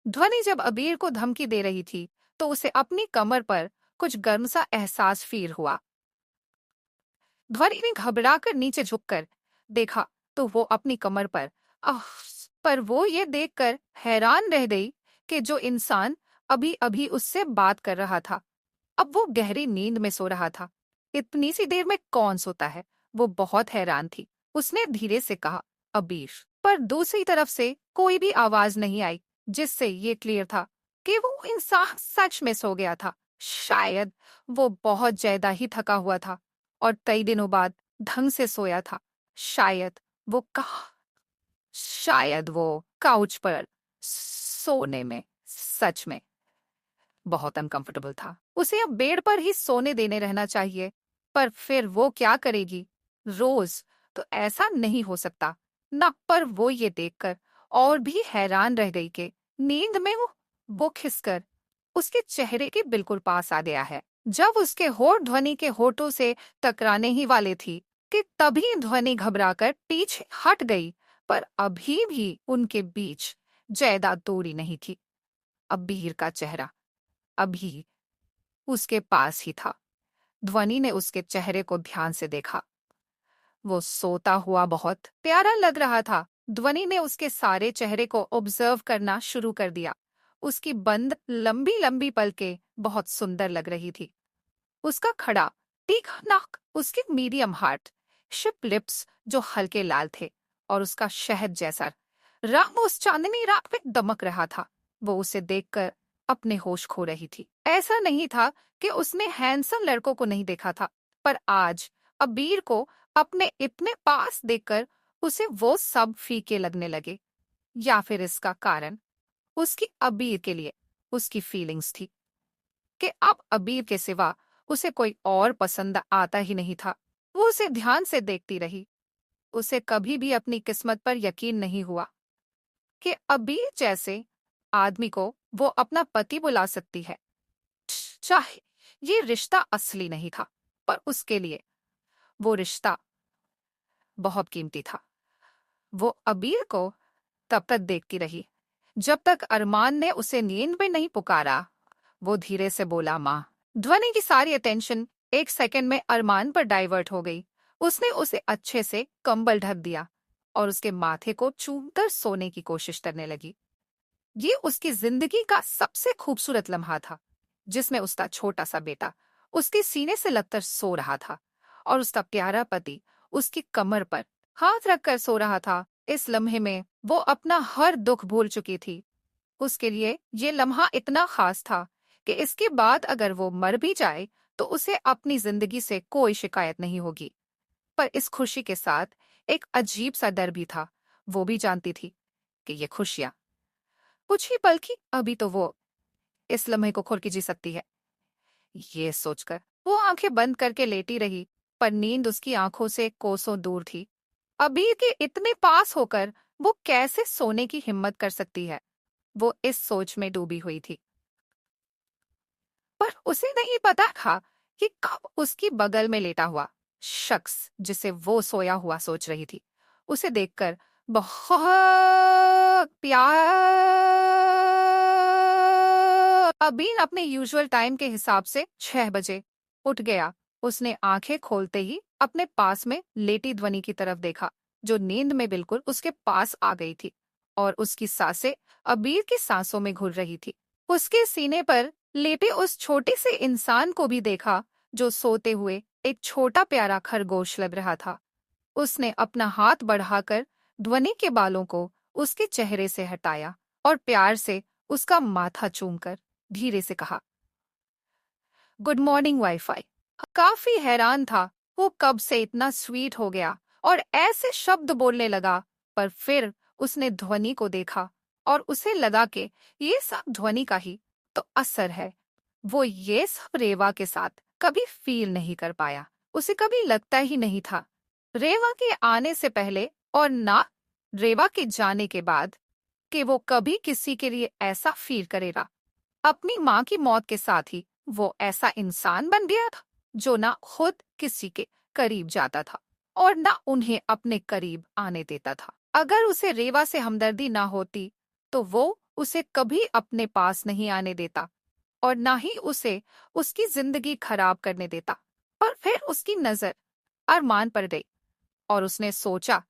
ध्वनि जब अबीर को धमकी दे रही थी तो उसे अपनी कमर पर कुछ गर्म सा एहसास फील हुआ। ध्वनि ने घबराकर नीचे झुककर देखा तो वो अपनी कमर पर आह! पर वो ये देखकर हैरान रह गई कि जो इंसान अभी अभी उससे बात कर रहा था अब वो गहरी नींद में सो रहा था। इतनी सी देर में कौन सोता है? वो बहुत हैरान थी। उसने धीरे से कहा, अबीर। पर दूसरी तरफ से कोई भी आवाज नहीं आई, जिससे ये क्लियर था कि वो इंसान सच में सो गया था। शायद वो बहुत ज्यादा ही थका हुआ था और कई दिनों बाद ढंग से सोया था। शायद वो कहा शायद वो काउच पर सोने में सच में बहुत अनकंफर्टेबल था। उसे अब बेड पर ही सोने देने रहना चाहिए, पर फिर वो क्या करेगी? रोज तो ऐसा नहीं हो सकता ना। पर वो ये देखकर और भी हैरान रह गई कि नींद में वो खिसकर उसके चेहरे के बिल्कुल पास आ गया है। जब उसके होठ ध्वनि के होठों से टकराने ही वाले थी कि तभी ध्वनि घबराकर पीछे हट गई, पर अभी भी उनके बीच ज्यादा दूरी नहीं थी। अबीर का चेहरा अभी उसके पास ही था। ध्वनि ने उसके चेहरे को ध्यान से देखा। वो सोता हुआ बहुत प्यारा लग रहा था। ध्वनि ने उसके सारे चेहरे को ऑब्जर्व करना शुरू कर दिया। उसकी बंद लंबी लंबी पलकें बहुत सुंदर लग रही थी। उसका खड़ा तीखा नाक, उसके मीडियम हार्ट शिप लिप्स जो हल्के लाल थे, और उसका शहद जैसा रंग उस चांदनी रात में दमक रहा था। वो उसे देखकर अपने होश खो रही थी। ऐसा नहीं था कि उसने हैंडसम लड़कों को नहीं देखा था, पर आज अबीर को अपने इतने पास देखकर उसे वो सब फीके लगने लगे। या फिर इसका कारण उसकी अबीर के लिए उसकी फीलिंग्स थी कि अब अबीर के सिवा उसे कोई और पसंद आता ही नहीं था। वो उसे ध्यान से देखती रही। उसे कभी भी अपनी किस्मत पर यकीन नहीं हुआ कि अबीर जैसे आदमी को वो अपना पति बुला सकती है। चाहे ये रिश्ता असली नहीं था, पर उसके लिए वो रिश्ता बहुत कीमती था। वो अबीर को तब तक देखती रही जब तक अरमान ने उसे नींद में नहीं पुकारा। वो धीरे से बोला, माँ। ध्वनि की सारी अटेंशन एक सेकंड में अरमान पर डाइवर्ट हो गई। उसने उसे अच्छे से कंबल ढक दिया और उसके माथे को चूमकर सोने की कोशिश करने लगी। ये उसकी जिंदगी का सबसे खूबसूरत लम्हा था, जिसमें उसका छोटा सा बेटा उसके सीने से लगकर सो रहा था और उसका प्यारा पति उसकी कमर पर हाथ रखकर सो रहा था। इस लम्हे में वो अपना हर दुख भूल चुकी थी। उसके लिए ये लम्हा इतना खास था कि इसके बाद अगर वो मर भी जाए तो उसे अपनी जिंदगी से कोई शिकायत नहीं होगी। पर इस खुशी के साथ एक अजीब सा डर भी था। वो भी जानती थी कि ये खुशियां कुछ ही पल की, अभी तो वो इस लम्हे को खोल के जी सकती है। ये सोचकर वो आंखें बंद करके लेटी रही, पर नींद उसकी आंखों से कोसों दूर थी। अबीर के इतने पास होकर वो कैसे सोने की हिम्मत कर सकती है? वो इस सोच में डूबी हुई थी। पर उसे नहीं पता था कि कब उसकी बगल में लेटा हुआ शख्स, जिसे वो सोया हुआ सोच रही थी, उसे देखकर बहुत प्यार। अबीन अपने यूजुअल टाइम के हिसाब से 6 बजे उठ गया। उसने आंखें खोलते ही अपने पास में लेटी ध्वनि की तरफ देखा, जो नींद में बिल्कुल उसके पास आ गई थी और उसकी सांसें अबीर की सांसों में घुल रही थी। उसके सीने पर लेटे उस छोटे से इंसान को भी देखा, जो सोते हुए एक छोटा प्यारा खरगोश लग रहा था। उसने अपना हाथ बढ़ाकर ध्वनि के बालों को उसके चेहरे से हटाया और प्यार से उसका माथा चूमकर धीरे से कहा, गुड मॉर्निंग वाईफाई। काफी हैरान था वो कब से इतना स्वीट हो गया और ऐसे शब्द बोलने लगा। पर फिर उसने ध्वनि को देखा और उसे लगा कि ये सब ध्वनि का ही तो असर है। वो ये सब रेवा के साथ कभी फील नहीं कर पाया। उसे कभी लगता ही नहीं था, रेवा के आने से पहले और ना रेवा के जाने के बाद, कि वो कभी किसी के लिए ऐसा फील करेगा। अपनी माँ की मौत के साथ ही वो ऐसा इंसान बन गया था जो ना खुद किसी के करीब जाता था और ना उन्हें अपने करीब आने देता था। अगर उसे रेवा से हमदर्दी ना होती तो वो उसे कभी अपने पास नहीं आने देता और ना ही उसे उसकी जिंदगी खराब करने देता। पर फिर उसकी नजर अरमान पर गई और उसने सोचा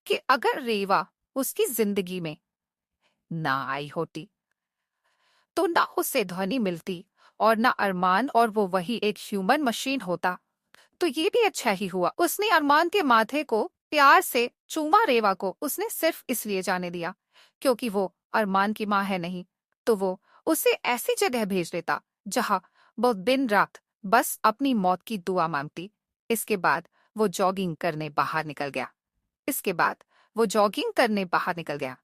कि अगर रेवा उसकी जिंदगी में ना आई होती तो ना उसे ध्वनि मिलती और ना अरमान, और वो वही एक ह्यूमन मशीन होता। तो ये भी अच्छा ही हुआ उसने अरमान के माथे को प्यार से चूमा। रेवा को उसने सिर्फ इसलिए जाने दिया क्योंकि वो अरमान की माँ है, नहीं तो वो उसे ऐसी जगह भेज देता जहां वो दिन रात बस अपनी मौत की दुआ मांगती। इसके बाद वो जॉगिंग करने बाहर निकल गया। इसके बाद वो जॉगिंग करने बाहर निकल गया।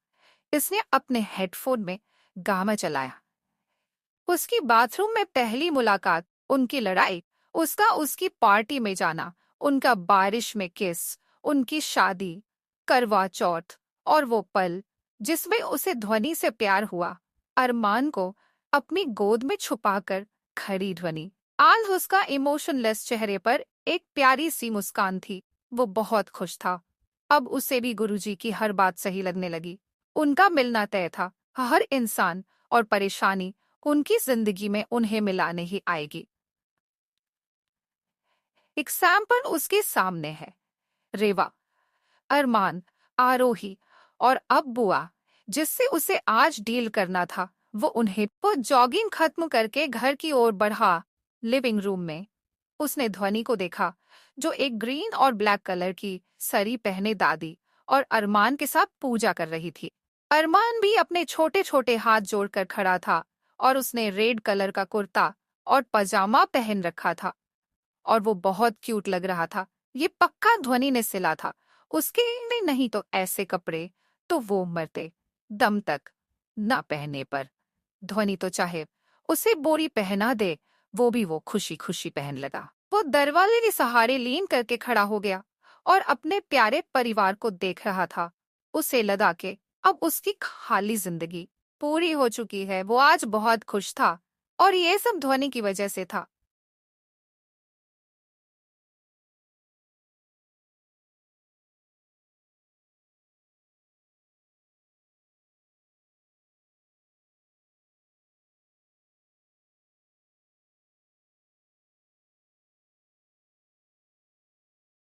इसने अपने हेडफोन में गाना चलाया। उसकी बाथरूम में पहली मुलाकात, उनकी लड़ाई, उसका उसकी पार्टी में जाना, उनका बारिश में किस, उनकी शादी, करवा चौथ, और वो पल जिसमें उसे ध्वनि से प्यार हुआ। अरमान को अपनी गोद में छुपाकर खड़ी ध्वनि। आज उसका इमोशनलेस चेहरे पर एक प्यारी सी मुस्कान थी। वो बहुत खुश था। अब उसे भी गुरुजी की हर बात सही लगने लगी। उनका मिलना तय था। हर इंसान और परेशानी उनकी जिंदगी में उन्हें मिलाने ही आएगी। एग्जाम्पल उसके सामने है। रेवा, अरमान, आरोही और अब बुआ, जिससे उसे आज डील करना था, वो उन्हें। वो जॉगिंग खत्म करके घर की ओर बढ़ा। लिविंग रूम में उसने ध्वनि को देखा, जो एक ग्रीन और ब्लैक कलर की सरी पहने दादी और अरमान के साथ पूजा कर रही थी। अरमान भी अपने छोटे छोटे हाथ जोड़कर खड़ा था और उसने रेड कलर का कुर्ता और पजामा पहन रखा था और वो बहुत क्यूट लग रहा था। ये पक्का ध्वनि ने सिला था। उसके लिए नहीं तो ऐसे कपड़े तो वो मरते दम तक न पहने पर। ध्वनि तो चाहे उसे बोरी पहना दे, वो खुशी खुशी पहन लगा। वो दरवाजे के सहारे लीन करके खड़ा हो गया और अपने प्यारे परिवार को देख रहा था। उसे लगा के अब उसकी खाली जिंदगी पूरी हो चुकी है। वो आज बहुत खुश था और ये सब ध्वनि की वजह से था।